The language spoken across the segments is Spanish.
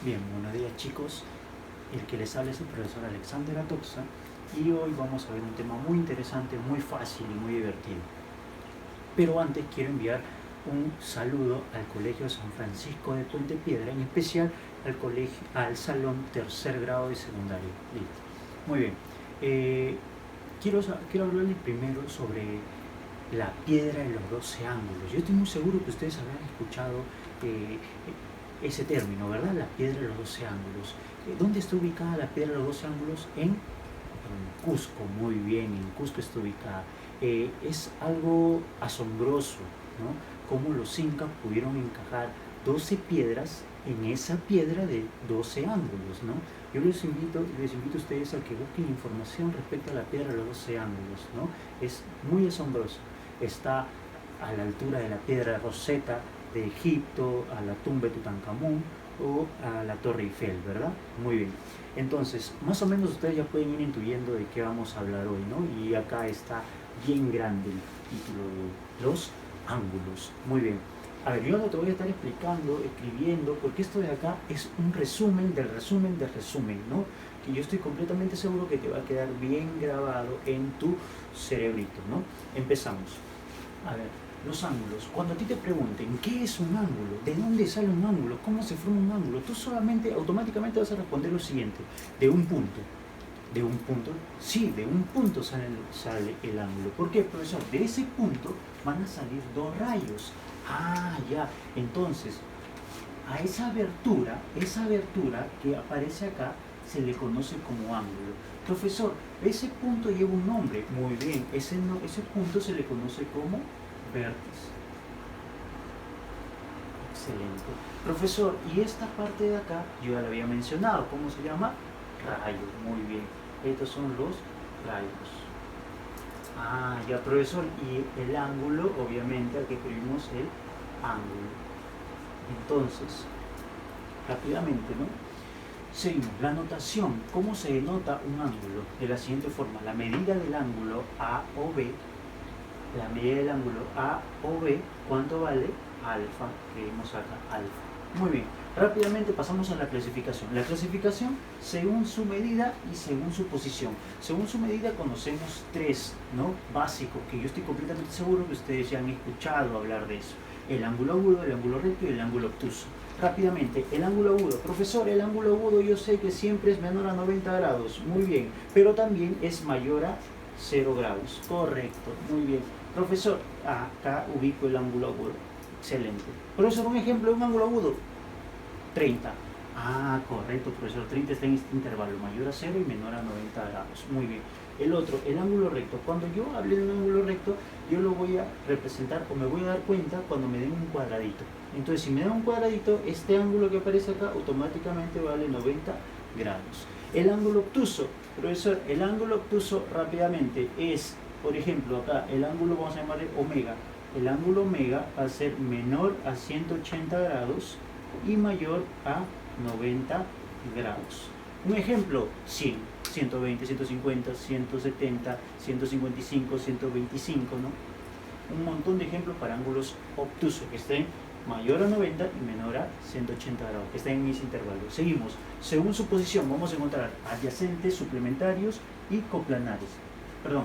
Bien, buenos días chicos. El que les habla es el profesor Alexander Atoxa y hoy vamos a ver un tema muy interesante, muy fácil y muy divertido. Pero antes quiero enviar un saludo al Colegio San Francisco de Puente Piedra, en especial al salón tercer grado de secundario. Listo. Muy bien. Quiero hablarles primero sobre la piedra de los 12 ángulos. Yo estoy muy seguro que ustedes habrán escuchado ese término, ¿verdad? La piedra de los 12 ángulos. ¿Dónde está ubicada la piedra de los 12 ángulos? En Cusco, muy bien, en Cusco está ubicada. Es algo asombroso, ¿no? Cómo los incas pudieron encajar 12 piedras en esa piedra de 12 ángulos, ¿no? Yo les invito a ustedes a que busquen información respecto a la piedra de los 12 ángulos, ¿no? Es muy asombroso. Está a la altura de la piedra Rosetta de Egipto, a la tumba de Tutankamón o a la Torre Eiffel, ¿verdad? Muy bien. Entonces, más o menos ustedes ya pueden ir intuyendo de qué vamos a hablar hoy, ¿no? Y acá está bien grande el título de los ángulos. Muy bien. A ver, yo no te voy a estar explicando, escribiendo, porque esto de acá es un resumen del resumen del resumen, ¿no? Que yo estoy completamente seguro que te va a quedar bien grabado en tu cerebrito, ¿no? Empezamos. A ver, los ángulos. Cuando a ti te pregunten ¿qué es un ángulo? ¿De dónde sale un ángulo? ¿Cómo se forma un ángulo? Tú solamente, automáticamente vas a responder lo siguiente: de un punto. ¿De un punto? Sí, de un punto sale el ángulo. ¿Por qué, profesor? De ese punto van a salir dos rayos. Ah, ya. Entonces, a esa abertura que aparece acá se le conoce como ángulo. Profesor, ese punto lleva un nombre. Muy bien, ese punto se le conoce como vértice. Excelente. Profesor, y esta parte de acá, yo ya lo había mencionado, ¿cómo se llama? Rayos. Muy bien. Estos son los rayos. Ah, ya, profesor. Y el ángulo, obviamente, aquí escribimos el ángulo. Entonces, rápidamente, ¿no? Seguimos. La notación. ¿Cómo se denota un ángulo? De la siguiente forma. La medida del ángulo A o B. La medida del ángulo A o B. ¿Cuánto vale? Alfa. Escribimos acá alfa. Muy bien. Rápidamente pasamos a la clasificación. La clasificación según su medida y según su posición. Según su medida conocemos tres, ¿no? Básicos, que yo estoy completamente seguro que ustedes ya han escuchado hablar de eso. El ángulo agudo, el ángulo recto y el ángulo obtuso. Rápidamente, el ángulo agudo. Profesor, el ángulo agudo yo sé que siempre es menor a 90 grados. Muy bien. Pero también es mayor a 0 grados. Correcto. Muy bien. Profesor, acá ubico el ángulo agudo. Excelente. Profesor, un ejemplo de un ángulo agudo. 30. Ah, correcto, profesor. 30 está en este intervalo, mayor a 0 y menor a 90 grados. Muy bien. El otro, el ángulo recto. Cuando yo hable de un ángulo recto, yo lo voy a representar o me voy a dar cuenta cuando me den un cuadradito. Entonces, si me dan un cuadradito, este ángulo que aparece acá automáticamente vale 90 grados. El ángulo obtuso. Profesor, el ángulo obtuso rápidamente es, por ejemplo, acá, el ángulo vamos a llamarle omega. El ángulo omega va a ser menor a 180 grados y mayor a 90 grados. Un ejemplo: 100, 120, 150, 170, 155, 125, ¿no? Un montón de ejemplos para ángulos obtusos que estén mayor a 90 y menor a 180 grados, que estén en ese intervalo. Seguimos. Según su posición vamos a encontrar adyacentes, suplementarios y coplanares. Perdón,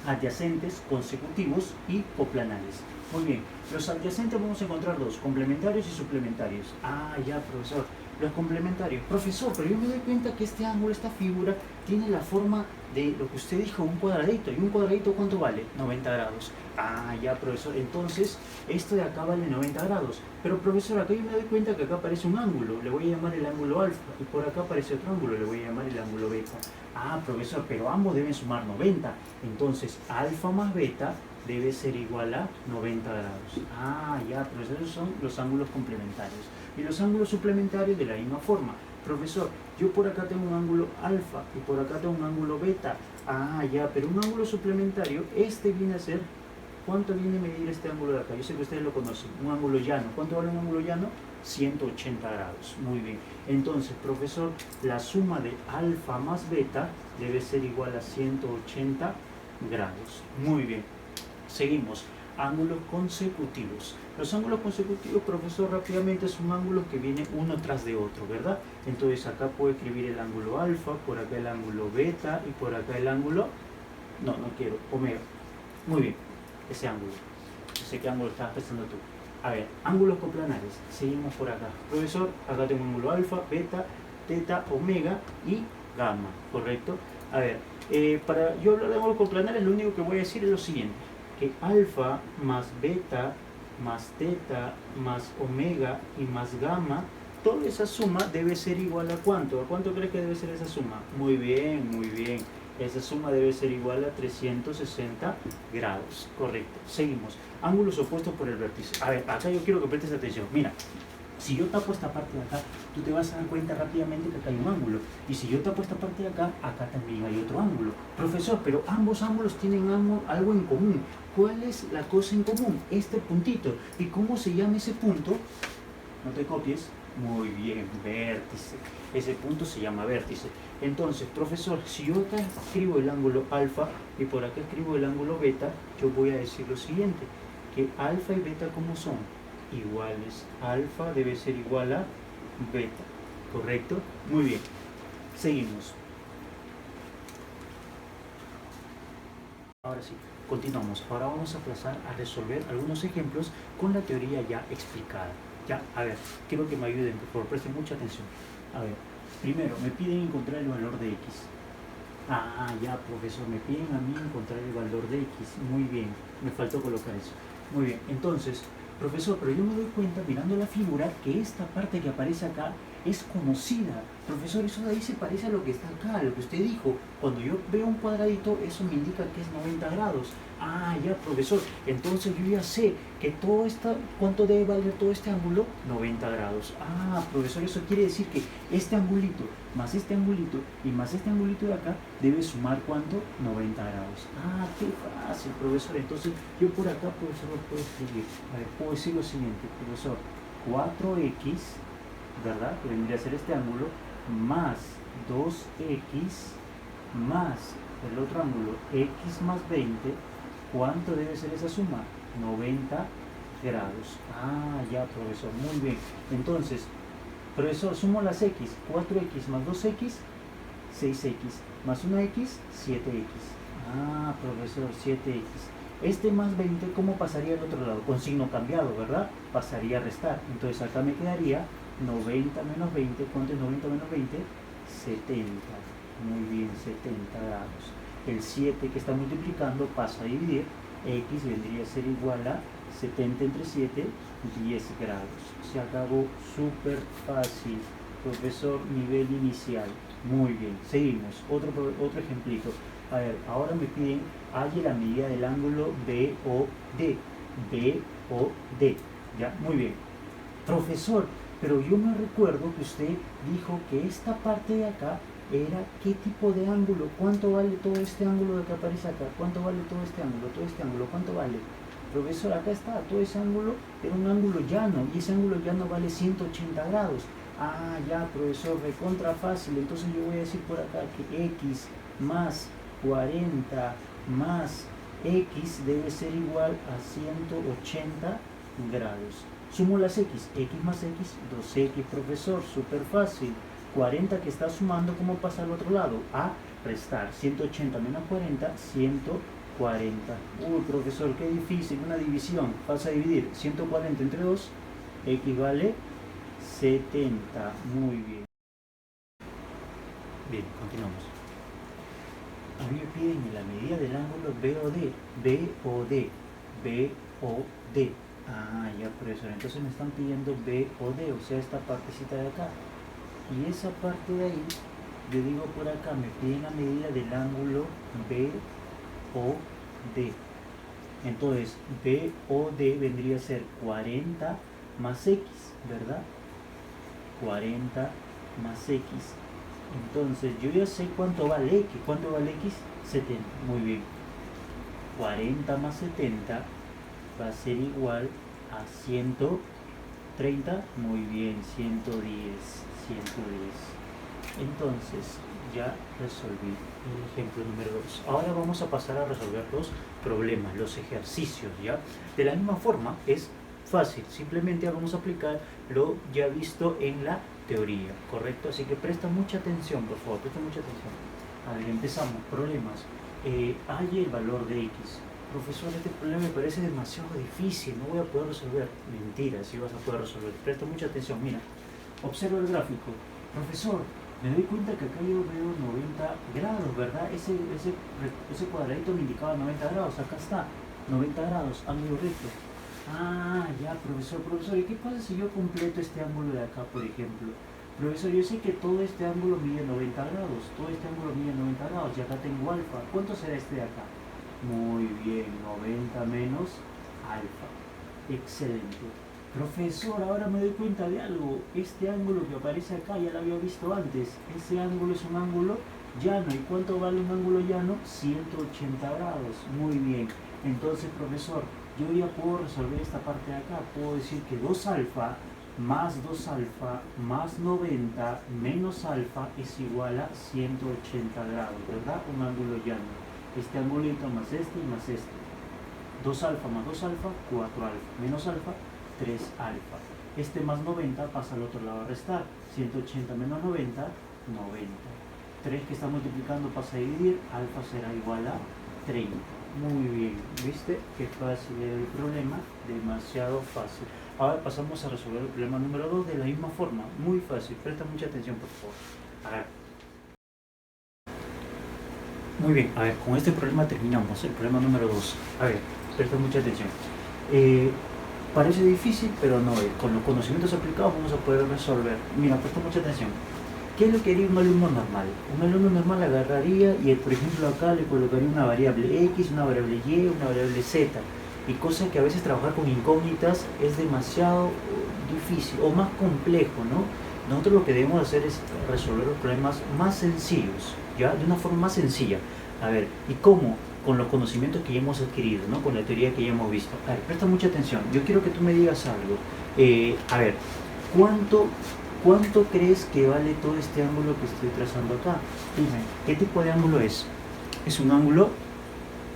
adyacentes, consecutivos y coplanares. Muy bien, los adyacentes vamos a encontrar dos: complementarios y suplementarios. Ah, ya, profesor. Los complementarios. Profesor, pero yo me doy cuenta que este ángulo, esta figura, tiene la forma de lo que usted dijo, un cuadradito. ¿Y un cuadradito cuánto vale? 90 grados. Ah, ya, profesor. Entonces, esto de acá vale 90 grados. Pero, profesor, acá yo me doy cuenta que acá aparece un ángulo. Le voy a llamar el ángulo alfa. Y por acá aparece otro ángulo. Le voy a llamar el ángulo beta. Ah, profesor, pero ambos deben sumar 90. Entonces, alfa más beta debe ser igual a 90 grados. Ah, ya, profesor, esos son los ángulos complementarios. Y los ángulos suplementarios de la misma forma. Profesor, yo por acá tengo un ángulo alfa y por acá tengo un ángulo beta. Ah, ya, pero un ángulo suplementario, este viene a ser, ¿cuánto viene a medir este ángulo de acá? Yo sé que ustedes lo conocen, un ángulo llano. ¿Cuánto vale un ángulo llano? 180 grados. Muy bien. Entonces, profesor, la suma de alfa más beta debe ser igual a 180 grados. Muy bien. Seguimos. ángulos consecutivos. Los ángulos consecutivos, profesor, rápidamente son ángulos que vienen uno tras de otro, ¿verdad? Entonces acá puedo escribir el ángulo alfa, por acá el ángulo beta y por acá el ángulo, no quiero, omega. Muy bien, ese ángulo. No sé qué ángulo estás pensando tú. A ver, ángulos coplanares. Seguimos por acá. Profesor, acá tengo un ángulo alfa, beta, teta, omega y gamma, ¿correcto? A ver, para yo hablar de ángulos coplanares, lo único que voy a decir es lo siguiente, que alfa más beta más teta más omega y más gamma, toda esa suma debe ser igual a ¿cuánto? ¿A cuánto crees que debe ser esa suma? Muy bien, muy bien. Esa suma debe ser igual a 360 grados. Correcto. Seguimos. Ángulos opuestos por el vértice. A ver, acá yo quiero que prestes atención. Mira, si yo tapo esta parte de acá, tú te vas a dar cuenta rápidamente que acá hay un ángulo. Y si yo tapo esta parte de acá, acá también hay otro ángulo. Profesor, pero ambos ángulos tienen algo en común. ¿Cuál es la cosa en común? Este puntito. ¿Y cómo se llama ese punto? No te copies. Muy bien, vértice. Ese punto se llama vértice. Entonces, profesor, si yo acá escribo el ángulo alfa y por acá escribo el ángulo beta, yo voy a decir lo siguiente, que alfa y beta, ¿cómo son? Iguales. Alfa debe ser igual a beta, ¿correcto? Muy bien. Seguimos. Ahora sí, continuamos. Ahora vamos a pasar a resolver algunos ejemplos con la teoría ya explicada. Ya, a ver, quiero que me ayuden, por favor, presten mucha atención. A ver, primero, me piden encontrar el valor de x. Ah, ya, profesor, me piden a mí encontrar el valor de x. Muy bien, me faltó colocar eso. Muy bien, entonces, profesor, pero yo me doy cuenta, mirando la figura, que esta parte que aparece acá es conocida. Profesor, eso de ahí se parece a lo que está acá, a lo que usted dijo. Cuando yo veo un cuadradito, eso me indica que es 90 grados. Ah, ya, profesor, entonces yo ya sé que todo esto, ¿cuánto debe valer todo este ángulo? 90 grados. Ah, profesor, eso quiere decir que este angulito más este angulito y más este angulito de acá debe sumar ¿cuánto? 90 grados. Ah, qué fácil, profesor. Entonces yo por acá, profesor, lo puedo escribir. A ver, puedo decir lo siguiente, profesor, 4x, ¿verdad? Que vendría a ser este ángulo, más 2x más el otro ángulo, x más 20, ¿cuánto debe ser esa suma? 90 grados. Ah, ya, profesor, muy bien. Entonces, profesor, sumo las x, 4x más 2x, 6x, más una x, 7x. Ah, profesor, 7x. Este más 20, ¿cómo pasaría al otro lado? Con signo cambiado, ¿verdad? Pasaría a restar. Entonces acá me quedaría 90 menos 20. ¿Cuánto es 90 menos 20? 70. Muy bien, 70 grados. El 7 que está multiplicando pasa a dividir. X vendría a ser igual a 70 entre 7, 10 grados. Se acabó, súper fácil. Profesor, nivel inicial. Muy bien, seguimos. Otro ejemplito. A ver, ahora me piden, halle la medida del ángulo BOD. BOD. ¿Ya? Muy bien. Profesor, pero yo me recuerdo que usted dijo que esta parte de acá era qué tipo de ángulo, cuánto vale todo este ángulo de que aparece acá, cuánto vale todo este ángulo, cuánto vale. Profesor, acá está, todo ese ángulo era un ángulo llano y ese ángulo llano vale 180 grados. Ah, ya, profesor, recontra fácil. Entonces yo voy a decir por acá que x más 40 más x debe ser igual a 180 grados. Sumo las x más x, 2x, profesor, súper fácil. 40 que está sumando, ¿cómo pasa al otro lado? A restar. 180 menos 40, 140. Uy, profesor, qué difícil, una división. Vas a dividir 140 entre 2, x vale 70. Muy bien. Bien, continuamos. A mí me piden la medida del ángulo BOD. Ah, ya, profesor. Entonces me están pidiendo BOD, o sea, esta partecita de acá. Y esa parte de ahí, yo digo por acá, me piden la medida del ángulo BOD. Entonces, BOD vendría a ser 40 más X, ¿verdad? 40 más X. Entonces, yo ya sé cuánto vale X. ¿Cuánto vale X? 70. Muy bien. 40 más 70 va a ser igual a 130. Muy bien, 110. Entonces, ya resolví el ejemplo número 2. Ahora vamos a pasar a resolver los problemas, los ejercicios, ¿ya? De la misma forma, es fácil, simplemente vamos a aplicar lo ya visto en la teoría, ¿correcto? Así que presta mucha atención, por favor, presta mucha atención. A ver, empezamos, problemas. Halle el valor de x. Profesor, este problema me parece demasiado difícil, no voy a poder resolver. Mentira, sí vas a poder resolver. Presta mucha atención, mira, observa el gráfico. Profesor, me doy cuenta que acá yo veo 90 grados, ¿verdad? Ese cuadradito me indicaba 90 grados, acá está, 90 grados, ángulo recto. Ah, ya, profesor, ¿y qué pasa si yo completo este ángulo de acá, por ejemplo? Profesor, yo sé que todo este ángulo mide 90 grados, todo este ángulo mide 90 grados, y acá tengo alfa. ¿Cuánto será este de acá? Muy bien, 90 menos alfa. Excelente. Profesor, ahora me doy cuenta de algo. Este ángulo que aparece acá ya lo había visto antes. Ese ángulo es un ángulo llano. ¿Y cuánto vale un ángulo llano? 180 grados. Muy bien. Entonces, profesor, yo ya puedo resolver esta parte de acá. Puedo decir que 2 alfa más 2 alfa más 90 menos alfa es igual a 180 grados, ¿verdad? Un ángulo llano. Este angulito más este y más este. 2 alfa más 2 alfa, 4 alfa. Menos alfa, 3 alfa. Este más 90 pasa al otro lado a restar. 180 menos 90, 90. 3 que está multiplicando pasa a dividir. Alfa será igual a 30. Muy bien. ¿Viste? Qué fácil era el problema. Demasiado fácil. Ahora pasamos a resolver el problema número 2 de la misma forma. Muy fácil. Presta mucha atención, por favor. A ver. Muy bien, a ver, con este problema terminamos, el problema número 2. A ver, presta mucha atención. Parece difícil, pero no, con los conocimientos aplicados vamos a poder resolver. Mira, presta mucha atención. ¿Qué es lo que haría un alumno normal? Un alumno normal agarraría y, por ejemplo, acá le colocaría una variable x, una variable y, una variable z. Y cosa que a veces trabajar con incógnitas es demasiado difícil o más complejo, ¿no? Nosotros lo que debemos hacer es resolver los problemas más sencillos, ¿ya? De una forma más sencilla. A ver, ¿y cómo? Con los conocimientos que ya hemos adquirido, ¿no? Con la teoría que ya hemos visto. A ver, presta mucha atención. Yo quiero que tú me digas algo. A ver, ¿cuánto crees que vale todo este ángulo que estoy trazando acá? Dime, ¿qué tipo de ángulo es? ¿Es un ángulo?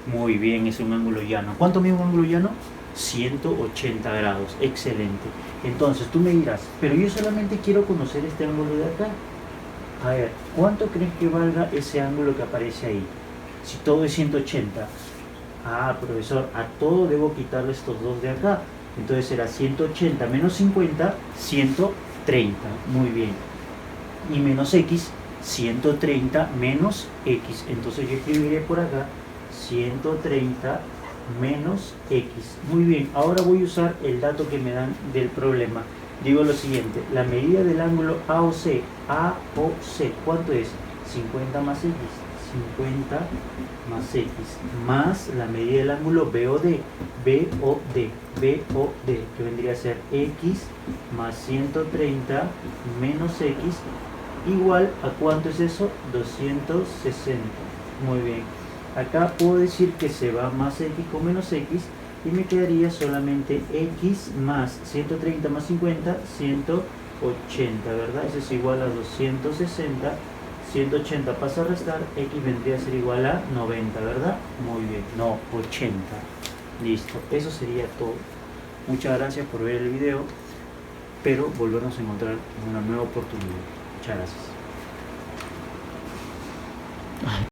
Muy bien, es un ángulo llano. ¿Cuánto mide un ángulo llano? 180 grados. Excelente. Entonces tú me dirás, pero yo solamente quiero conocer este ángulo de acá. A ver, ¿cuánto crees que valga ese ángulo que aparece ahí? Si todo es 180. Ah, profesor, a todo debo quitarle estos dos de acá. Entonces será 180 menos 50, 130. Muy bien. Y menos x, 130 menos x. Entonces yo escribiré por acá 130 menos x. Muy bien, ahora voy a usar el dato que me dan del problema. Digo lo siguiente, la medida del ángulo AOC, ¿cuánto es? 50 más x, 50 más x, más la medida del ángulo BOD, que vendría a ser x más 130 menos x, igual a ¿cuánto es eso? 260. Muy bien. Acá puedo decir que se va más x con menos x y me quedaría solamente x más 130 más 50, 180, ¿verdad? Eso es igual a 260, 180 pasa a restar, x vendría a ser igual a 90, ¿verdad? Muy bien, no, 80. Listo, eso sería todo. Muchas gracias por ver el video, pero volvernos a encontrar en una nueva oportunidad. Muchas gracias.